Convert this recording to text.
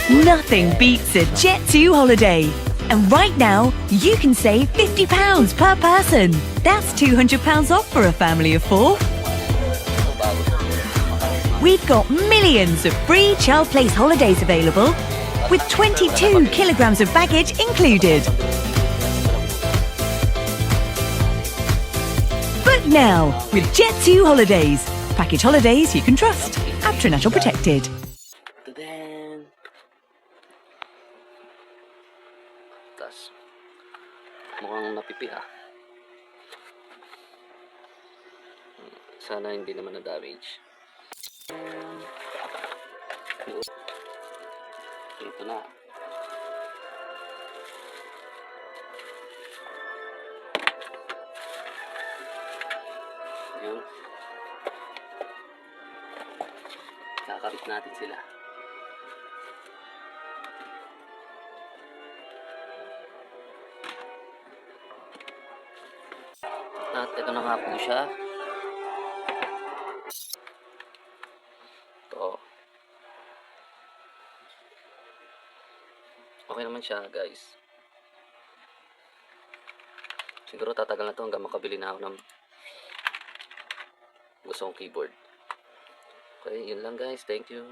Nothing beats a Jet2 holiday. And right now, you can save £50 per person. That's £200 off for a family of 4. We've got millions of free child place holidays available, with 22 kilograms of baggage included. Book now with Jet2 Holidays. Package holidays you can trust. International protected. Tas mukhang napipi ah. Sana hindi naman na-damage. Ito na. Yun. Kakabit natin sila. At ito na nga po siya. Ito. Okay naman siya, guys. Siguro tatagal na to hanggang makabili na ako ng gusto kong keyboard. Okay, yun lang guys. Thank you.